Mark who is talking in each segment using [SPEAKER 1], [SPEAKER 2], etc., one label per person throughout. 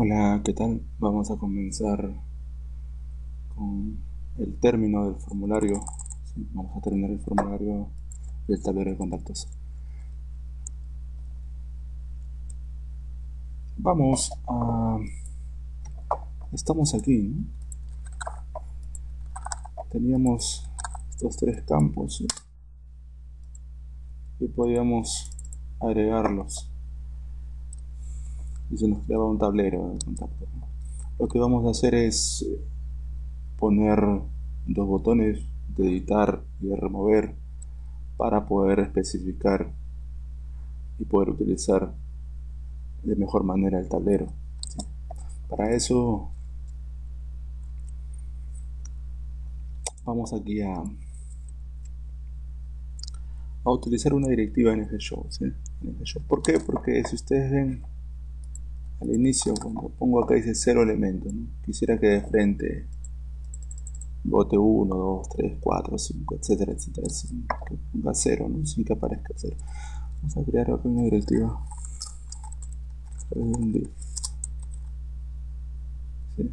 [SPEAKER 1] Hola, ¿qué tal? Vamos a comenzar con el término del formulario. Sí, vamos a terminar el formulario del tablero de contactos. Vamos a... Estamos aquí, ¿no? Teníamos estos tres campos, ¿sí? Y podíamos agregarlos y se nos creaba un tablero de contactos. Lo que vamos a hacer es poner dos botones de editar y de remover para poder especificar y poder utilizar de mejor manera el tablero. ¿Sí? Para eso vamos aquí a utilizar una directiva NGShow, ¿sí? NGShow. ¿Por qué? Porque si ustedes ven al inicio, cuando pongo acá dice 0 elementos, ¿no? Quisiera que de frente bote 1, 2, 3, 4, 5, etcétera, etcétera, sin que ponga 0, ¿no? Sin que aparezca 0. Vamos a crear acá una directiva. Un div, ¿sí?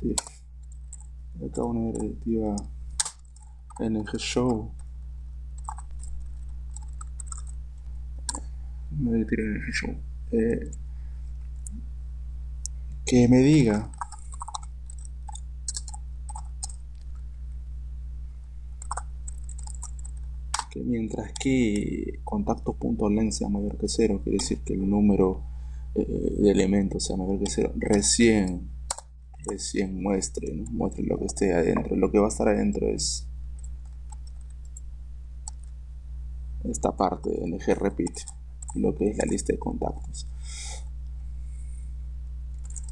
[SPEAKER 1] Div. Acá una directiva NGShow. Una directiva NGShow. Que me diga que mientras que contacto.length sea mayor que 0, quiere decir que el número de elementos sea mayor que 0, recién muestre, ¿no? Muestre lo que esté adentro. Lo que va a estar adentro es esta parte de ng repeat, lo que es la lista de contactos.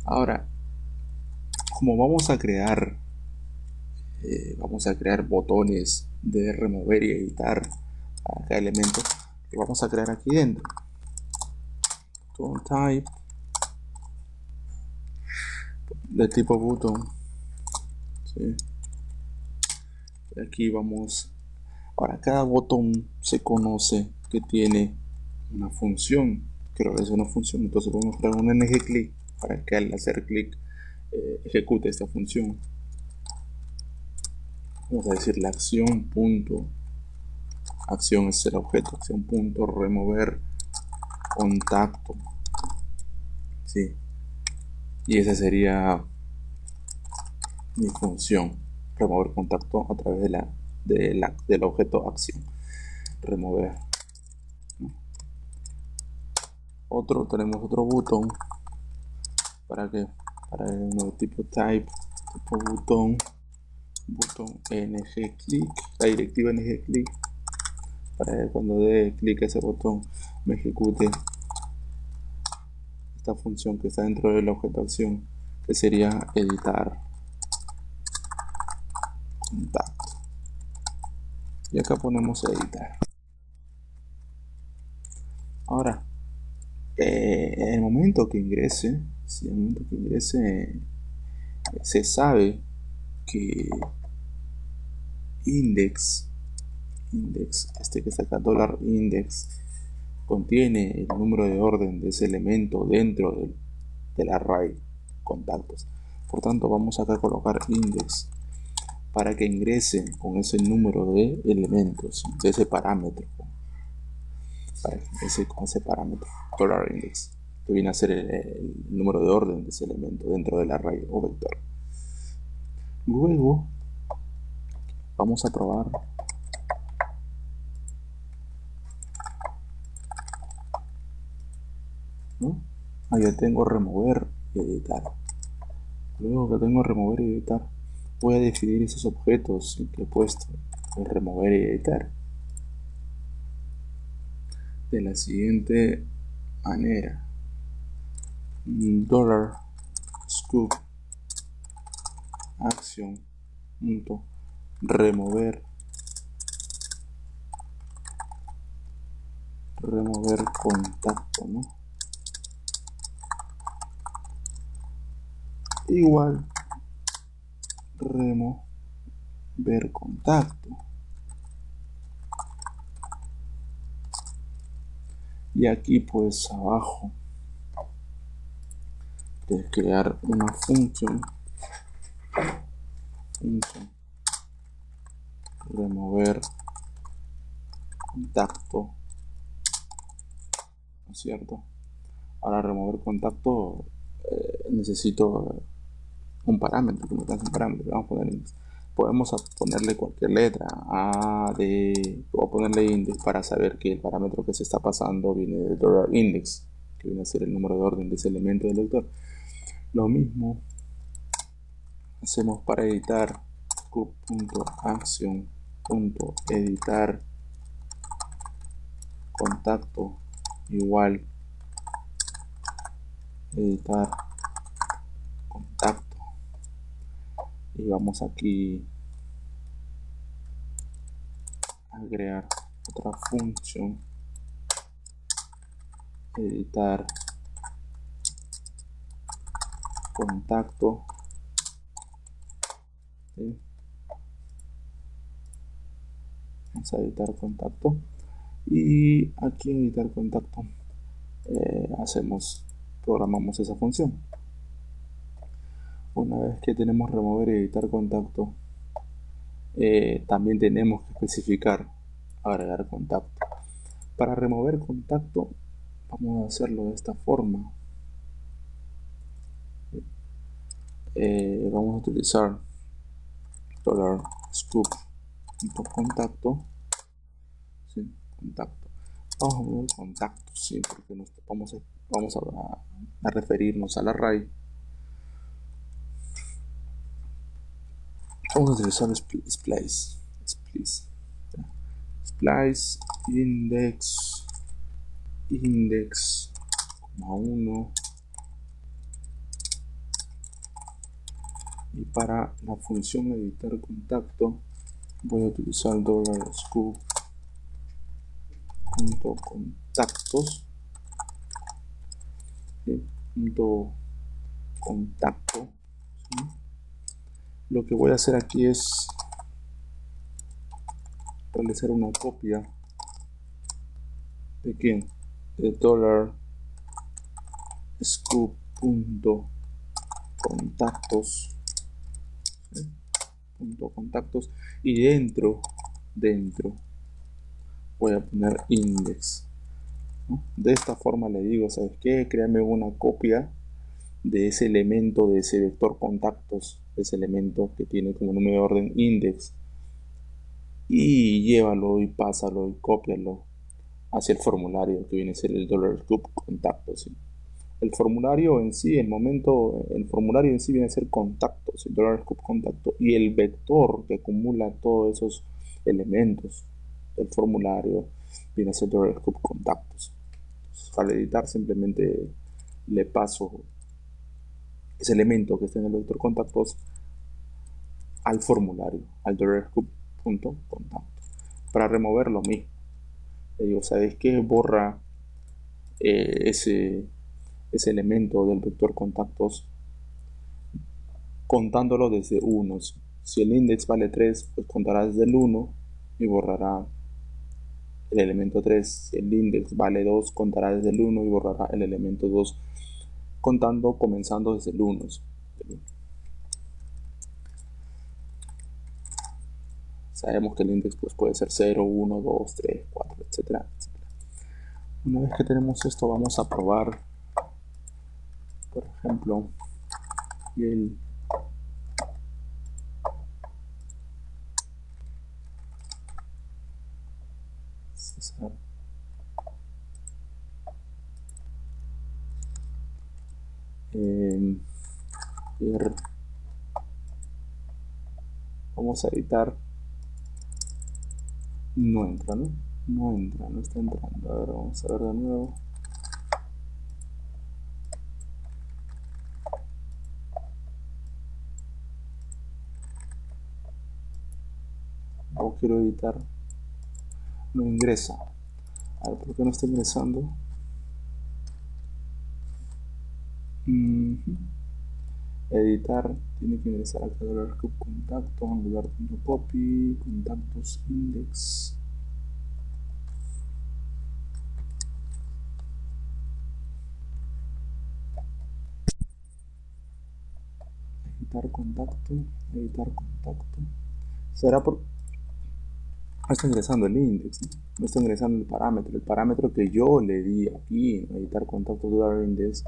[SPEAKER 1] Ahora, como vamos a crear botones de remover y editar a cada elemento, lo vamos a crear aquí dentro. Button type de tipo button, ¿sí? Aquí vamos. Ahora, cada botón se conoce que tiene una función, que realiza una función. Entonces podemos crear un ng-click para que al hacer clic ejecute esta función. Vamos a decir la acción punto, acción es el objeto, acción punto remover contacto, ¿sí? Y esa sería mi función, remover contacto a través del objeto acción, remover. Tenemos otro botón para que para el nuevo tipo type, tipo botón ng click, la directiva ng click, para que cuando dé clic a ese botón me ejecute esta función que está dentro del objeto acción, que sería editar contacto. Y acá ponemos editar. Ahora, en el momento que ingrese, si en el momento que ingrese se sabe que index, este que está acá, $index, contiene el número de orden de ese elemento dentro del array contactos. Por tanto, vamos acá a colocar index para que ingrese con ese número de elementos, de ese parámetro, para que ingrese con ese parámetro, $index, que viene a ser el número de orden de ese elemento dentro del array o vector. Luego vamos a probar ¿no? Ya tengo remover y editar. Luego que tengo remover y editar, voy a definir esos objetos que he puesto en remover y editar de la siguiente manera. $scoop action remover contacto, ¿no? Igual remover contacto. Y aquí pues abajo de crear una función remover contacto, ¿no es cierto? Para remover contacto necesito un parámetro, como un parámetro. Vamos a poner index. Podemos ponerle cualquier letra, A, D, o ponerle index para saber que el parámetro que se está pasando viene del $index, que viene a ser el número de orden de ese elemento del vector. Lo mismo hacemos para editar scoop.action.editar contacto igual editar contacto, y vamos aquí a agregar otra función editar contacto, ¿sí? Vamos a editar contacto y aquí en editar contacto programamos esa función. Una vez que tenemos remover y editar contacto, también tenemos que especificar agregar contacto. Para remover contacto vamos a hacerlo de esta forma. Vamos a utilizar $scoop.contacto, ¿sí? Contacto. Vamos a poner contacto, sí, porque vamos a referirnos al array. Vamos a utilizar splice index 1, y para la función editar contacto voy a utilizar $scoop.contactos, ¿sí? Contacto, ¿sí? Lo que voy a hacer aquí es realizar una copia de quién, de $scoop.contactos, ¿sí? .contactos, y dentro voy a poner index, ¿no? De esta forma le digo, ¿sabes qué? Créame una copia de ese elemento, de ese vector contactos, ese elemento que tiene como número de orden index, y llévalo y pásalo y cópialo hacia el formulario que viene a ser el $scoop contactos, ¿sí? El formulario en sí, el formulario en sí viene a ser contactos, el $scoop contacto, y el vector que acumula todos esos elementos del formulario viene a ser $scoop contactos. Al editar simplemente le paso ese elemento que está en el vector contactos al formulario, al $scoop.contacto. Para remover lo mismo, le digo, ¿sabes qué? Borra ese elemento del vector contactos contándolo desde 1. Si el index vale 3, pues contará desde el 1 y borrará el elemento 3. Si el index vale 2, contará desde el 1 y borrará el elemento 2, comenzando desde el 1. Sabemos que el index pues, puede ser 0, 1, 2, 3, 4, etcétera, etcétera. Una vez que tenemos esto, vamos a probar, por ejemplo, el César. Vamos a editar. No entra, ¿no? No está entrando. A ver, vamos a ver de nuevo. O quiero editar. No ingresa. A ver, ¿por qué no está ingresando? Editar, tiene que ingresar acá $scoop contacto, angular.copy, contactos index. editar contacto, editar contacto. Será por... No está ingresando el index, no está ingresando el parámetro que yo le di aquí, editar contacto $index,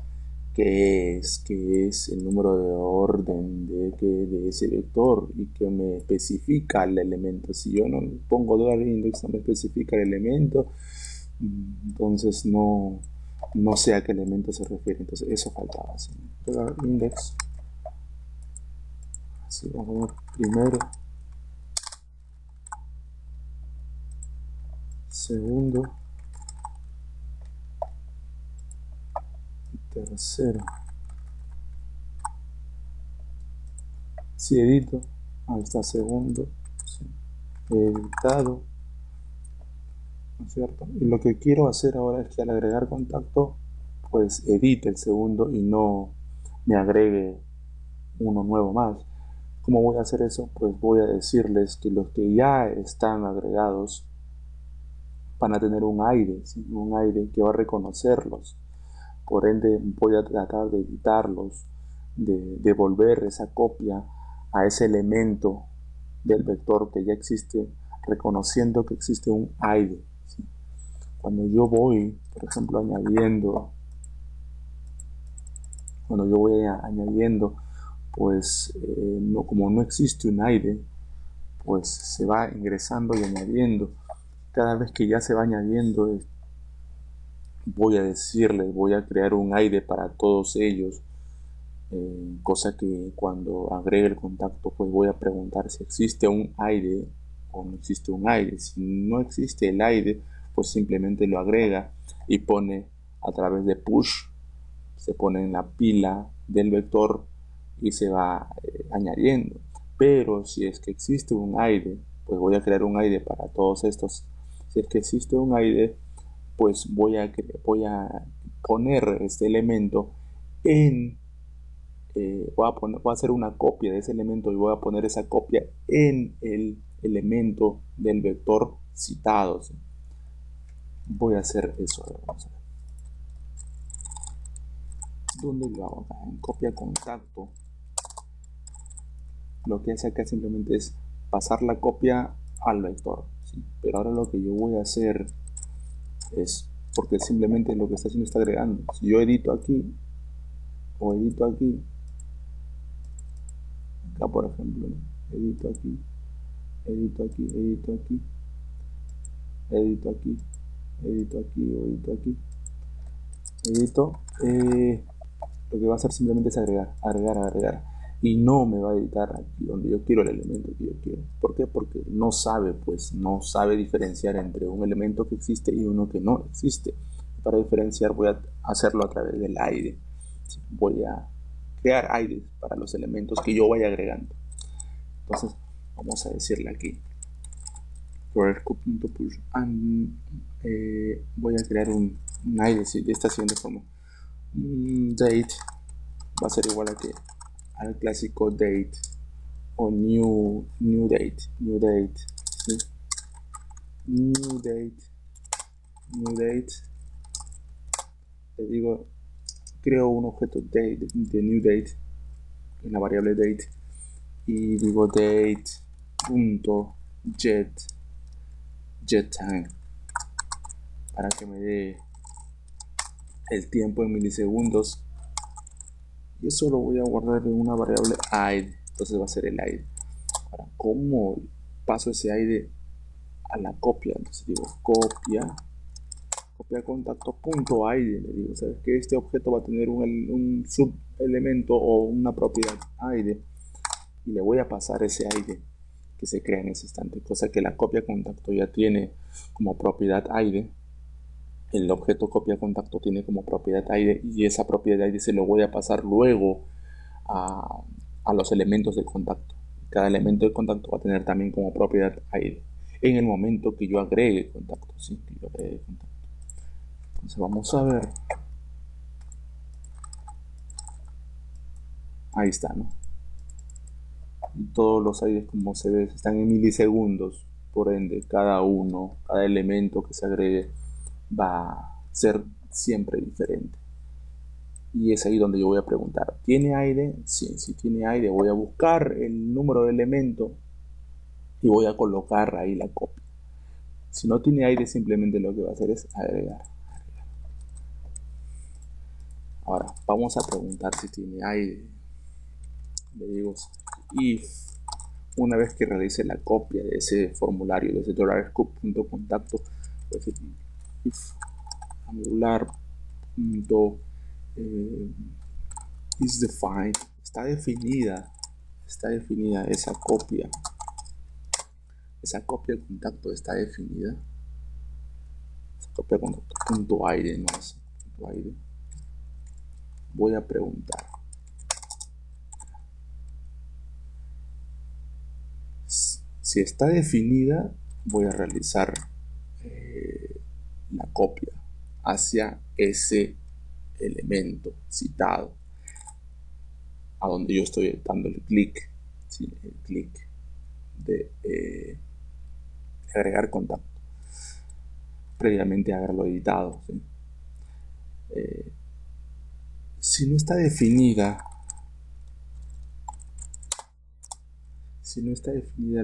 [SPEAKER 1] que es el número de orden de ese vector y que me especifica el elemento. Si yo no pongo $index, no me especifica el elemento, entonces no sé a qué elemento se refiere. Entonces eso faltaba. ¿Sí? $index, así vamos a ver primero, segundo, tercero. Si edito, ahí está segundo, sí, editado, ¿no es cierto? Y lo que quiero hacer ahora es que al agregar contacto, pues edite el segundo y no me agregue uno nuevo más. ¿Cómo voy a hacer eso? Pues voy a decirles que los que ya están agregados van a tener un aire, ¿sí? Un aire que va a reconocerlos. Por ende, voy a tratar de editarlos, de devolver esa copia a ese elemento del vector que ya existe, reconociendo que existe un ID. ¿Sí? Cuando yo voy, por ejemplo, añadiendo, pues como no existe un ID, pues se va ingresando y añadiendo. Cada vez que ya se va añadiendo, voy a crear un ID para todos ellos. Cosa que cuando agregue el contacto, pues voy a preguntar si existe un ID o no existe un ID. Si no existe el ID, pues simplemente lo agrega y pone a través de push, se pone en la pila del vector y se va añadiendo. Pero si es que existe un ID, pues voy a crear un ID para todos estos. Si es que existe un ID, pues voy a poner este elemento en voy a hacer una copia de ese elemento y voy a poner esa copia en el elemento del vector citado. ¿Sí? Voy a hacer eso. Vamos a ver. ¿Dónde lo hago? En copia contacto. Lo que hace acá simplemente es pasar la copia al vector. ¿Sí? Pero ahora lo que yo voy a hacer es, porque simplemente lo que está haciendo está agregando. Si yo edito aquí o edito aquí, acá por ejemplo, ¿no? edito aquí, edito aquí, edito aquí, edito aquí, edito aquí o edito aquí, edito, lo que va a hacer simplemente es agregar y no me va a editar aquí donde yo quiero el elemento que yo quiero. ¿Por qué? Porque no sabe diferenciar entre un elemento que existe y uno que no existe. Para diferenciar voy a hacerlo a través del ID. Voy a crear IDs para los elementos que yo vaya agregando. Entonces vamos a decirle aquí for.push voy a crear un ID de esta siguiente forma. Date va a ser igual al clásico date o new date, ¿sí? new date, le digo, creo un objeto date de new date en la variable date y digo date.get time para que me dé el tiempo en milisegundos, y eso lo voy a guardar en una variable id. Entonces va a ser el id. Ahora, ¿cómo paso ese id a la copia? Entonces digo copia contacto.id. Le digo, ¿sabes que este objeto va a tener un subelemento o una propiedad id? Y le voy a pasar ese id que se crea en ese instante, cosa que la copia contacto ya tiene como propiedad id. El objeto copia contacto tiene como propiedad ID y esa propiedad ID se lo voy a pasar luego a los elementos de contacto. Cada elemento de contacto va a tener también como propiedad ID en el momento que yo agregue contacto. ¿Sí? Que yo agregue contacto. Entonces vamos a ver. Ahí está, ¿no? Y todos los IDs, como se ve, están en milisegundos. Por ende, cada elemento que se agregue va a ser siempre diferente. Y es ahí donde yo voy a preguntar, ¿tiene aire? Sí, si tiene aire voy a buscar el número de elemento y voy a colocar ahí la copia. Si no tiene aire, simplemente lo que va a hacer es agregar. Ahora, vamos a preguntar si tiene aire. Le digo if, una vez que realice la copia de ese formulario, de ese $scoop.contacto, voy a decir if angular punto is defined, está definida esa copia de contacto está definida, esa copia de contacto punto aire, no es punto aire. Voy a preguntar si está definida, voy a realizar la copia hacia ese elemento citado, a donde yo estoy dando el clic, ¿sí? El clic de agregar contacto, previamente haberlo editado, ¿sí? Si no está definida,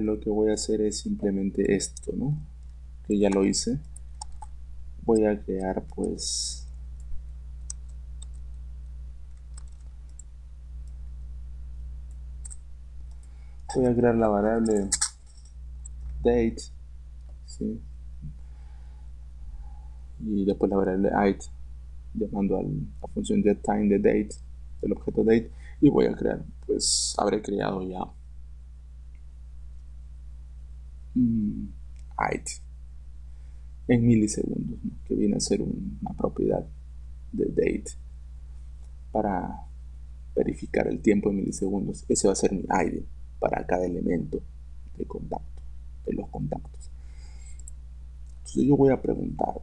[SPEAKER 1] lo que voy a hacer es simplemente esto, ¿no? Que ya lo hice. Voy a crear, pues, voy a crear la variable date, ¿sí? Y después la variable id, llamando a la función getTime de date, del objeto date, y voy a crear, pues habré creado ya id en milisegundos, ¿no? Que viene a ser una propiedad de date para verificar el tiempo en milisegundos. Ese va a ser mi id para cada elemento de contacto, de los contactos. Entonces yo voy a preguntar,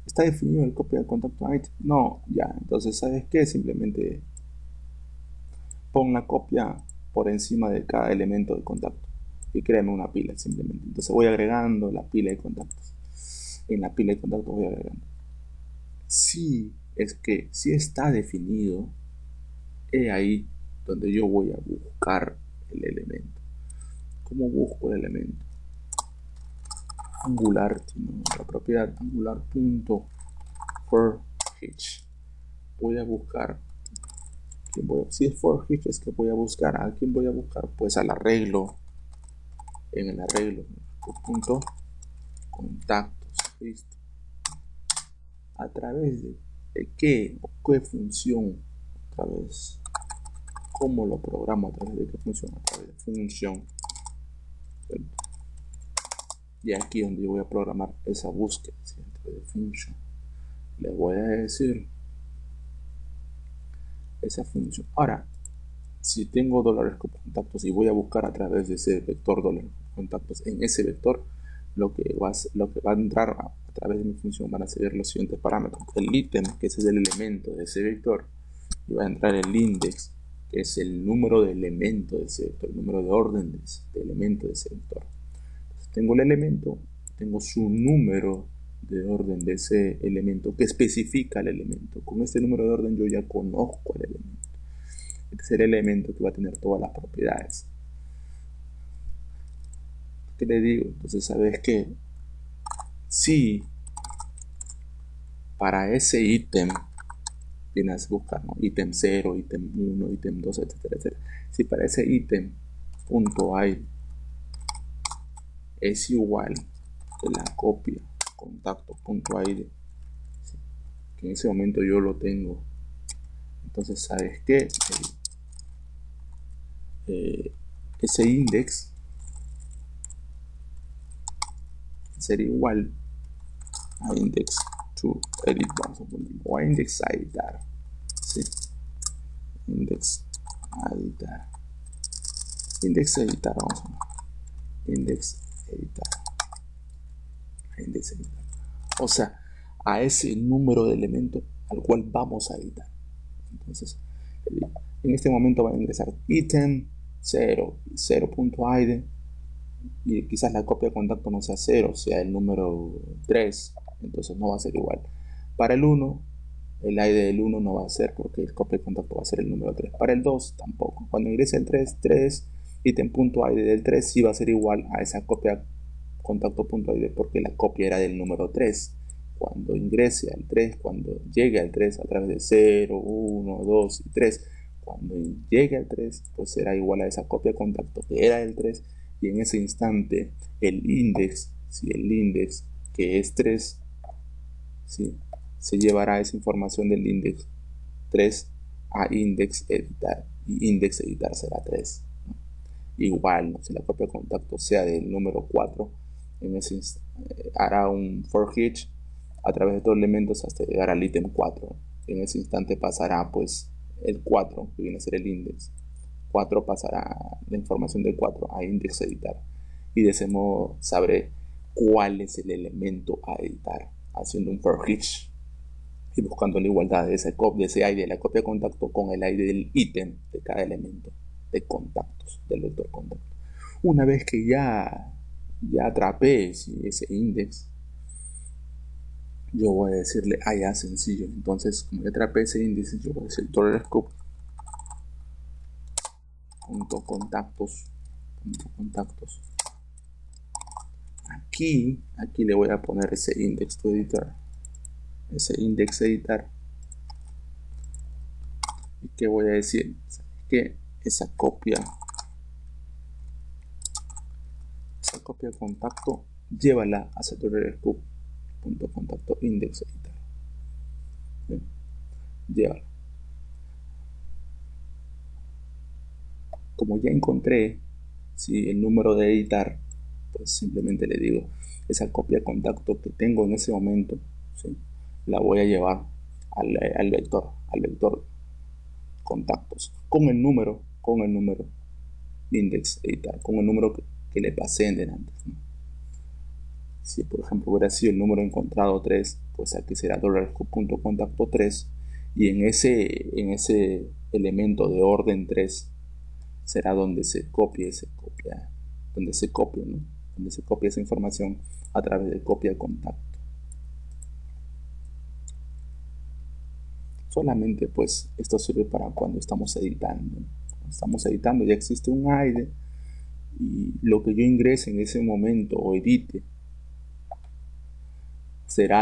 [SPEAKER 1] ¿está definido el copia de contacto id? No, ya. Entonces, ¿sabes qué? Simplemente pon la copia por encima de cada elemento de contacto y créame una pila simplemente. Entonces voy agregando la pila de contactos. En la pila de contactos voy agregando. Si está definido, es ahí donde yo voy a buscar el elemento. ¿Cómo busco el elemento? Angular, la propiedad angular.forEach. Voy a buscar, si es for each, es que voy a buscar, ¿a quién voy a buscar? Pues al arreglo, en el arreglo, punto contactos, listo. ¿A través de qué función? Otra vez, ¿cómo lo programo? ¿A través de qué función? A través de función. Y aquí donde yo voy a programar esa búsqueda, ¿sí? A través de función. Le voy a decir esa función. Ahora, si tengo $contactos y voy a buscar a través de ese vector $contactos, en ese vector lo que va a entrar a través de mi función van a ser los siguientes parámetros: el ítem, que es el elemento de ese vector, y va a entrar el index, que es el número de elemento de ese vector, el número de orden de elemento de ese vector. Entonces, tengo el elemento, tengo su número de orden de ese elemento que especifica el elemento. Con este número de orden yo ya conozco el elemento. Este es el elemento que va a tener todas las propiedades. ¿Qué le digo? Entonces, ¿sabes qué? Si para ese ítem vienes a buscar, ¿no? Ítem 0, ítem 1, ítem 2, etcétera, etcétera. Si para ese ítem .id es igual que la copia contacto.id, ¿sí? Que en ese momento yo lo tengo, entonces, ¿sabes qué? Ese index sería igual a index to edit, vamos a ponerlo, o a index a editar, ¿sí? Index a editar, index a editar, vamos a poner index editar, index editar, o sea, a ese número de elementos al cual vamos a editar. Entonces, en este momento va a ingresar ítem 0, 0.id, y quizás la copia de contacto no sea 0, sea el número 3, entonces no va a ser igual. Para el 1 El ID del 1 no va a ser porque el copia de contacto va a ser el número 3. Para el 2 tampoco. Cuando ingrese el 3, ítem.id del 3 sí va a ser igual a esa copia contacto.id porque la copia era del número 3. Cuando ingrese al 3, cuando llegue al 3 a través de 0, 1, 2 y 3, cuando llegue al 3, pues será igual a esa copia contacto que era del 3 y en ese instante el index, si el index que es 3, ¿sí? Se llevará esa información del index 3 a index editar y index editar será 3, ¿no? Igual, ¿no? Si la copia de contacto sea del número 4, en ese hará un for each a través de todos los elementos hasta llegar al ítem 4. En ese instante pasará pues el 4, que viene a ser el index 4, pasará la información del 4 a index editar y de ese modo sabré cuál es el elemento a editar haciendo un for each y buscando la igualdad de ese ID de la copia de contacto con el ID del ítem de cada elemento de contactos del vector contacto. Una vez que ya atrapé ese index, yo voy a decirle, ya sencillo. Entonces, como ya atrapé ese índice, yo voy a decir $scope.contactos. Aquí le voy a poner ese index to editor. Ese index editar. ¿Y qué voy a decir? Que esa copia de contacto, llévala a scope.contacto index editar. Llévala. Como ya encontré el número de editar, pues simplemente le digo esa copia de contacto que tengo en ese momento, ¿sí? La voy a llevar al vector contactos con el número index editar, con el número que le pasé en delante, ¿no? Si por ejemplo hubiera sido el número encontrado 3, pues aquí será $scope.contacto 3 y en ese elemento de orden 3 será donde se copie, donde se copie, ¿no? Donde se copia esa información a través de copia de contacto. Solamente pues esto sirve para cuando estamos editando. Cuando estamos editando ya existe un ID y lo que yo ingrese en ese momento o edite irá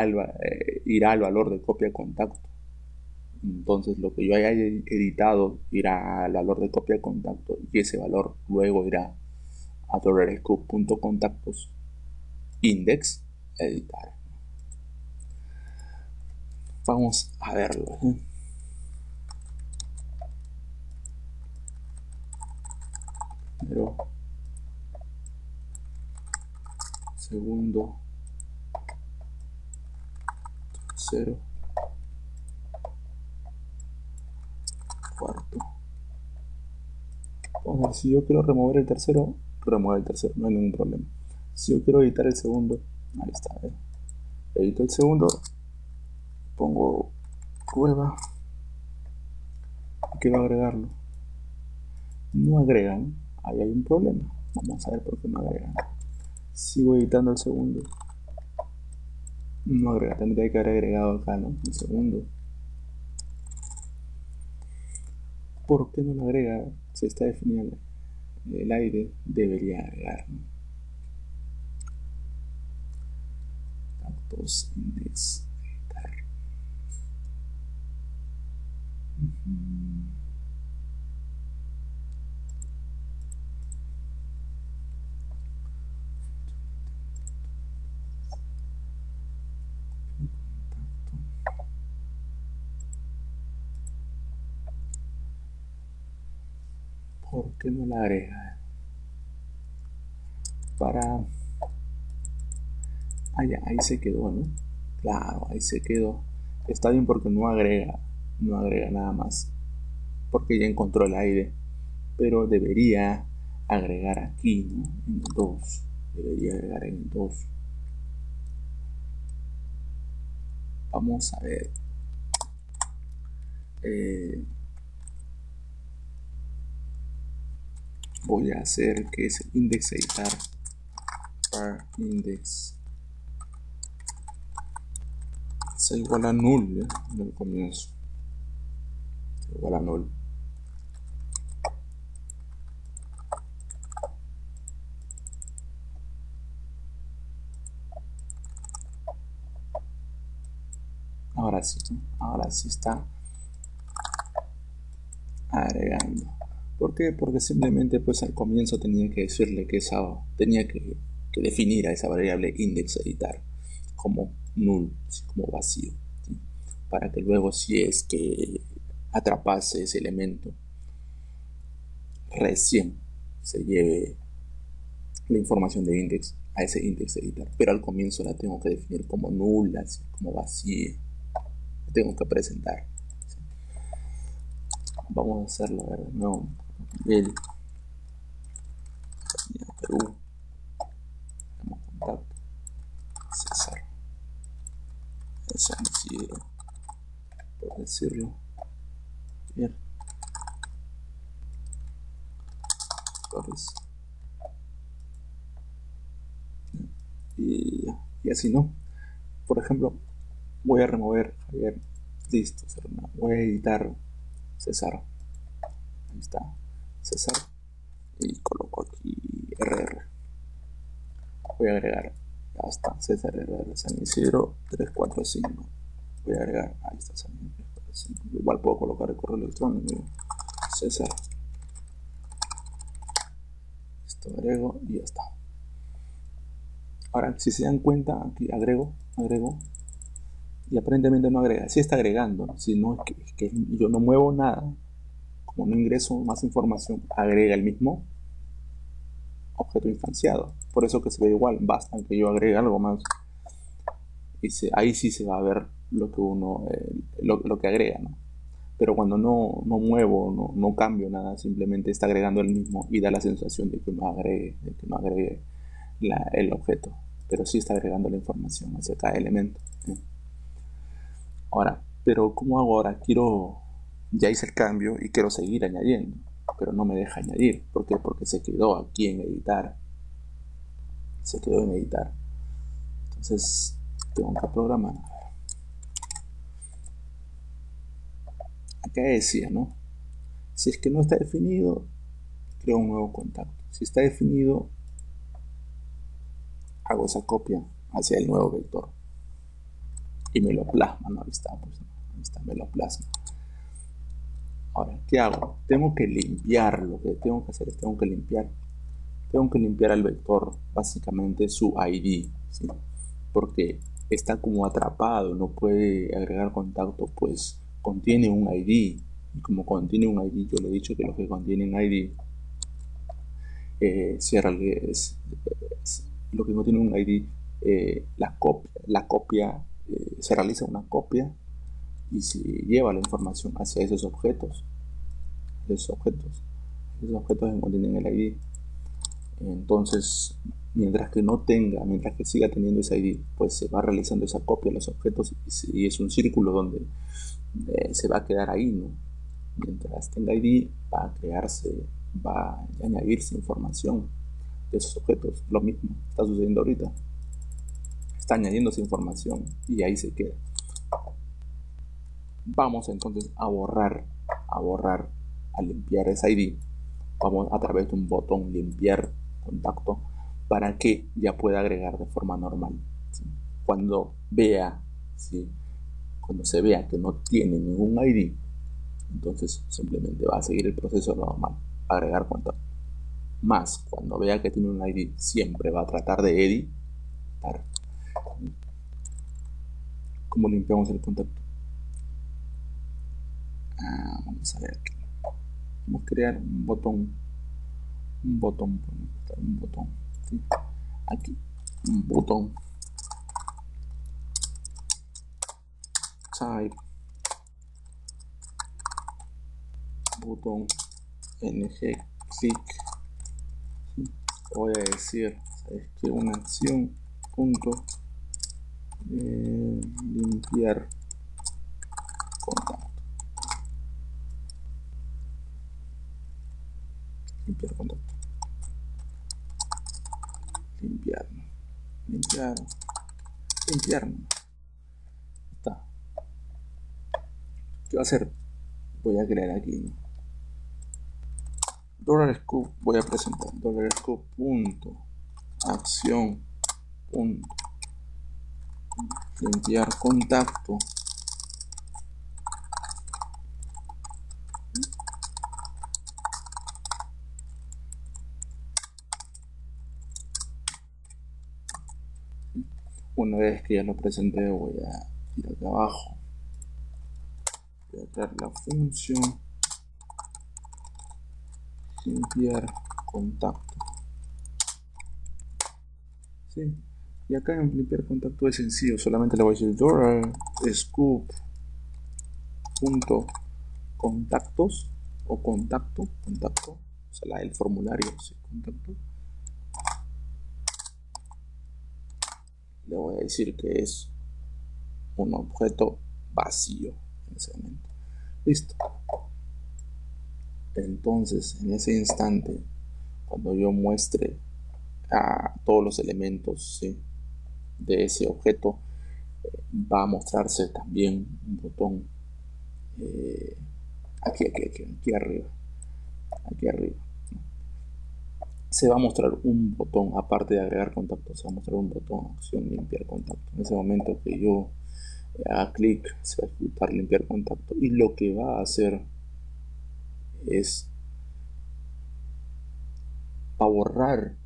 [SPEAKER 1] al valor de copia de contacto. Entonces lo que yo haya editado irá al valor de copia de contacto y ese valor luego irá a $scope.contactos index editar. Vamos a verlo. Primero, segundo, tercero, cuarto. Vamos a ver, si yo quiero remover el tercero, no hay ningún problema. Si yo quiero editar el segundo, ahí está, edito el segundo, pongo prueba y quiero agregarlo. No agregan, ahí hay un problema. Vamos a ver por qué no agregan. Sigo editando el segundo, no agrega, tendría que haber agregado acá, ¿no? El segundo. ¿Por qué no lo agrega? Si está definido el aire, debería agregar, ¿no? Datos index editar. ¿Por qué no la agrega? Ahí se quedó, ¿no? Claro, ahí se quedó. Está bien porque no agrega nada más. Porque ya encontró el aire. Pero debería agregar aquí, ¿no? En el 2. Debería agregar en el 2. Vamos a ver. Voy a hacer que ese index editar par index es igual a null en el comienzo. Igual a null. Ahora sí, ¿no? Ahora sí está agregando. ¿Por qué? Porque simplemente pues al comienzo tenía que decirle que tenía que definir a esa variable index editar como null, como vacío, ¿sí? Para que luego, si es que atrapase ese elemento, recién se lleve la información de index a ese index editar. Pero al comienzo la tengo que definir como nula, así, como vacía. La tengo que presentar, ¿sí? Vamos a hacerlo, a ver, no. El Perú, contacto, César, San Isidro, por decirlo. Bien, Torres. Y así, ¿no? Por ejemplo, voy a remover Javier. Listo, voy a editar César. Ahí está, César. Y coloco aquí RR. Voy a agregar, ya está, César RR San Isidro 345. Voy a agregar, ahí está San Isidro 345. Igual puedo colocar el correo electrónico. César. Esto agrego y ya está. Ahora, si se dan cuenta, aquí agrego, y aparentemente no agrega. Sí está agregando, ¿no? Si no es que yo no muevo nada, como no ingreso más información, agrega el mismo objeto instanciado. Por eso que se ve igual, basta que yo agregue algo más. Y ahí sí se va a ver lo que uno, lo que agrega, ¿no? Pero cuando no muevo, no cambio nada, simplemente está agregando el mismo y da la sensación de que no agregue el objeto. Pero sí está agregando la información hacia cada elemento, ¿sí? Ahora, pero ¿cómo hago ahora? Ya hice el cambio y quiero seguir añadiendo, pero no me deja añadir. ¿Por qué? Porque se quedó aquí en editar. Se quedó en editar. Entonces, tengo que programar. Acá decía, ¿no? Si es que no está definido, creo un nuevo contacto. Si está definido, hago esa copia hacia el nuevo vector y me lo plasma, ¿no? Ahí está, pues, ahí está, me lo plasma. Ahora, ¿qué hago? Tengo que limpiar, lo que tengo que hacer es tengo que limpiar al vector, básicamente su ID, ¿sí? Porque está como atrapado, no puede agregar contacto, pues contiene un ID, y como contiene un ID, yo le he dicho que los que contienen ID, lo que contiene un ID, la copia se realiza una copia y se lleva la información hacia esos objetos que contienen el ID. Entonces, mientras que siga teniendo ese ID, pues se va realizando esa copia de los objetos y es un círculo donde se va a quedar ahí, ¿no? Mientras tenga ID, va a añadirse información de esos objetos. Lo mismo está sucediendo ahorita. Está añadiéndose información y ahí se queda. Vamos entonces a borrar, a limpiar ese ID. Vamos a través de un botón limpiar contacto para que ya pueda agregar de forma normal, ¿sí? Cuando vea, ¿sí? Cuando se vea que no tiene ningún ID, entonces simplemente va a seguir el proceso normal, agregar contacto. Más cuando vea que tiene un ID, siempre va a tratar de editar. ¿Cómo limpiamos el contacto? Vamos a ver aquí. Vamos a crear un botón, ¿sí? Aquí, un botón type, botón ng click, ¿sí? Voy a decir, ¿sabes qué? Una acción punto limpiar contacto, limpiar contacto, limpiar, está. ¿Qué va a hacer? Voy a crear aquí, ¿no? $scope, voy a presentar $scope punto acción punto limpiar contacto. Una vez que ya lo presenté, voy a ir aquí abajo, voy a crear la función limpiar contacto. ¿Sí? Y acá en limpiar contacto es sencillo, solamente le voy a decir scope punto contactos o contacto, o sea, el formulario, ¿sí? Contacto. Le voy a decir que es un objeto vacío en ese momento. Listo. Entonces, en ese instante, cuando yo muestre a todos los elementos, ¿sí?, de ese objeto, va a mostrarse también un botón aquí arriba. Aquí arriba. Se va a mostrar un botón, aparte de agregar contacto, se va a mostrar un botón acción limpiar contacto. En ese momento que yo haga clic, se va a ejecutar limpiar contacto, y lo que va a hacer es a borrar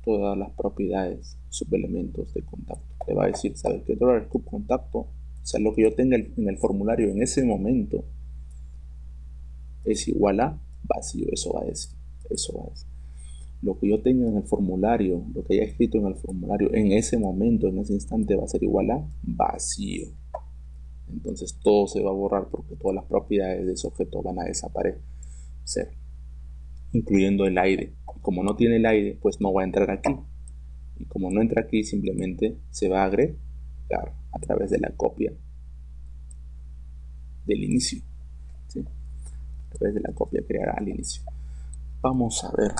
[SPEAKER 1] todas las propiedades, subelementos de contacto. Le va a decir, ¿sabes qué? $scope contacto, o sea, lo que yo tenga en el formulario en ese momento es igual a vacío. Eso va a decir. Lo que yo tenga en el formulario, lo que haya escrito en el formulario en ese momento, en ese instante, va a ser igual a vacío. Entonces todo se va a borrar porque todas las propiedades de ese objeto van a desaparecer, incluyendo el aire. Como no tiene el aire, pues no va a entrar aquí. Y como no entra aquí, simplemente se va a agregar a través de la copia del inicio, ¿sí? A través de la copia creada al inicio. Vamos a ver.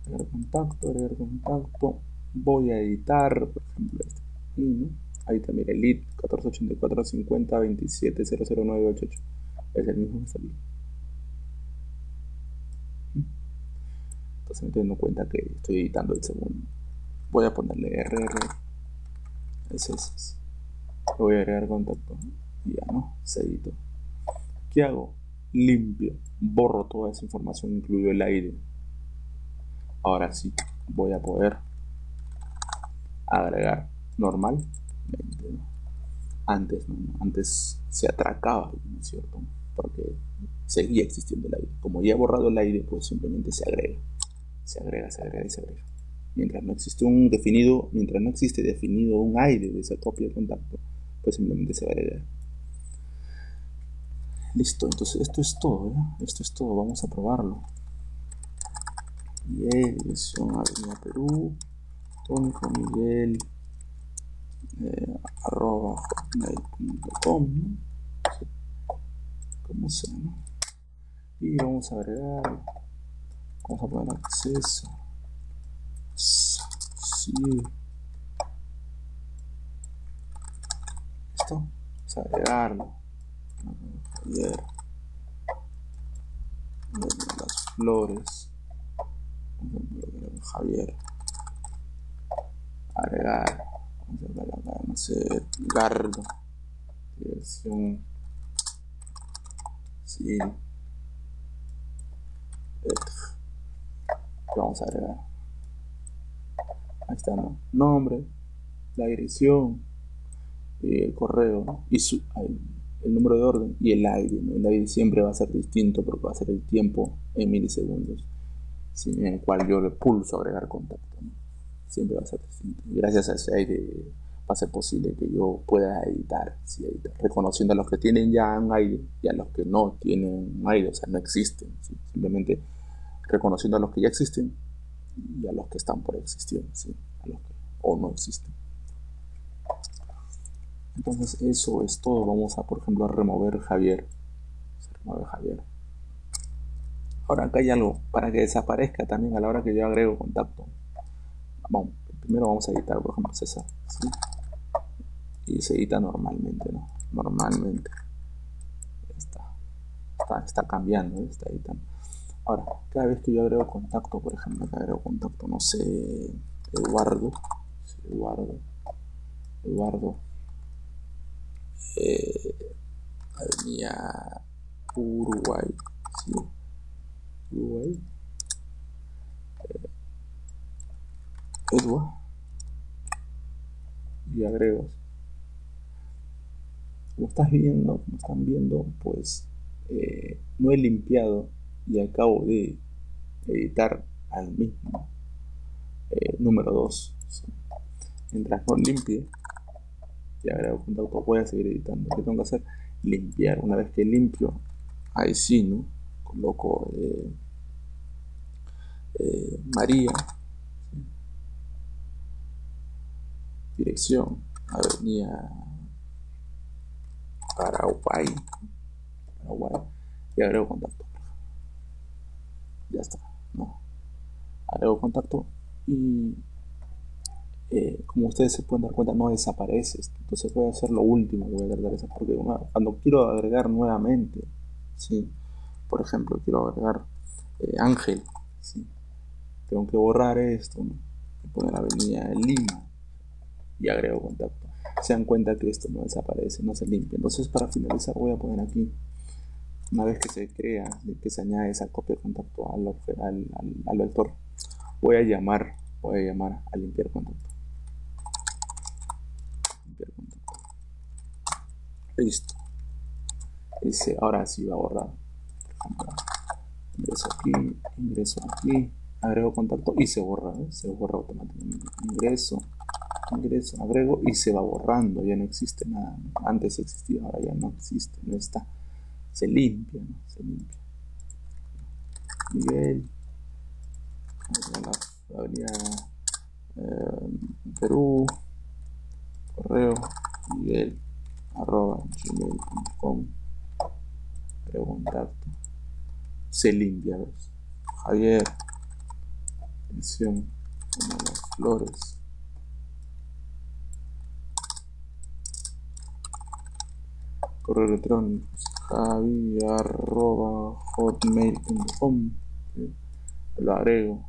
[SPEAKER 1] Agregar contacto. Voy a editar, por ejemplo, este. ¿No? Ahí está, mira, el lead 14845027009888. Es el mismo que salió. Entonces me estoy dando cuenta que estoy editando el segundo. Voy a ponerle RRSS. Voy a agregar contacto. Y ya, ¿no? Se editó. ¿Qué hago? Limpio. Borro toda esa información, incluido el aire. Ahora sí, voy a poder agregar normalmente, ¿no? Antes se atracaba, ¿no es cierto? Porque seguía existiendo el aire. Como ya he borrado el aire, pues simplemente se agrega. Se agrega. Mientras no existe definido un aire de esa copia de contacto, pues simplemente se va a agregar. Listo, entonces esto es todo, ¿eh? Esto es todo, vamos a probarlo. Dirección Avenida Perú, Tónico Miguel, @hotmail.com, ¿no? Como sea, ¿no? Y vamos a agregar, vamos a poner acceso. Sí. Listo, vamos a agregarlo. Javier, las flores. Javier, agregar, vamos a ver acá, no sé, Gardo, dirección, sí, vamos a agregar, ahí está, ¿no? Nombre, la dirección, el correo, ¿no? Y el número de orden y el aire, ¿no? El aire siempre va a ser distinto porque va a ser el tiempo en milisegundos, ¿sí?, en el cual yo le pulso agregar contacto, ¿no? Siempre va a ser distinto. Y gracias a ese aire va a ser posible que yo pueda editar, ¿sí?, reconociendo a los que tienen ya un aire y a los que no tienen un aire, o sea, no existen, ¿sí? Simplemente reconociendo a los que ya existen y a los que están por existir, ¿sí?, a los que o no existen. Entonces eso es todo. Vamos a, por ejemplo, a remover Javier. Se remueve Javier. Ahora acá hay algo para que desaparezca también a la hora que yo agrego contacto. Primero vamos a editar, por ejemplo, César, ¿sí? y se edita normalmente, ¿no? Normalmente. Está cambiando, está editando. Ahora, cada vez que yo agrego contacto, por ejemplo, que agrego contacto, no sé, Eduardo, Eduardo, Avenida Uruguay, ¿sí? Uruguay, Eduardo, y agrego. Como están viendo, pues no he limpiado y acabo de editar al mismo número 2. ¿Sí? Mientras no limpie y agrego contacto, voy a seguir editando. ¿Qué tengo que hacer? Limpiar. Una vez que limpio, ahí sí, ¿no? Coloco María, ¿sí? Dirección, Avenida Paraguay, y agrego contacto. Ya está, ¿no? Agrego contacto y como ustedes se pueden dar cuenta, no desaparece. Entonces voy a hacer lo último, voy a agregar eso, porque cuando quiero agregar nuevamente, ¿sí? Por ejemplo, quiero agregar Ángel, ¿sí? Tengo que borrar esto, ¿no? Poner Avenida Lima y agrego contacto. Se dan cuenta que esto no desaparece, no se limpia. Entonces, para finalizar, voy a poner aquí, una vez que se crea, que se añade esa copia de contacto al vector, voy a llamar a limpiar contacto. Listo. Dice, ahora sí va a borrar. Ingreso aquí, agrego contacto y se borra, ¿eh? Se borra automáticamente. Ingreso, agrego y se va borrando, ya no existe nada. Antes existía, ahora ya no existe, no está. Se limpia, ¿no? Se limpia. Miguel, la avenida Perú, correo, Miguel, @gmail.com, contacto. Se limpia, ¿ves? Javier, atención, como las flores. Correo electrónico javi@hotmail.com, lo agrego.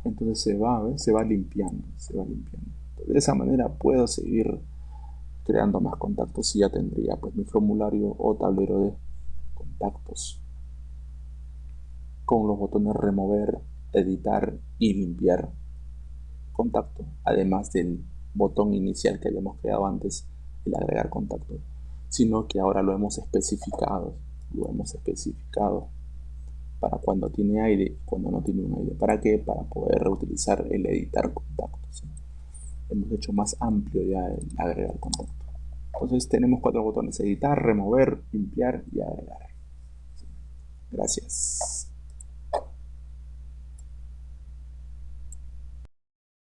[SPEAKER 1] Entonces se va limpiando. De esa manera puedo seguir creando más contactos y ya tendría pues mi formulario o tablero de contactos con los botones remover, editar y limpiar contacto, además del botón inicial que habíamos creado antes, el agregar contacto, sino que ahora lo hemos especificado para cuando tiene aire y cuando no tiene un aire. ¿Para qué? Para poder reutilizar el editar contactos, ¿sí? Hemos hecho más amplio ya el agregar contacto. Entonces tenemos 4 botones: editar, remover, limpiar y agregar. Gracias.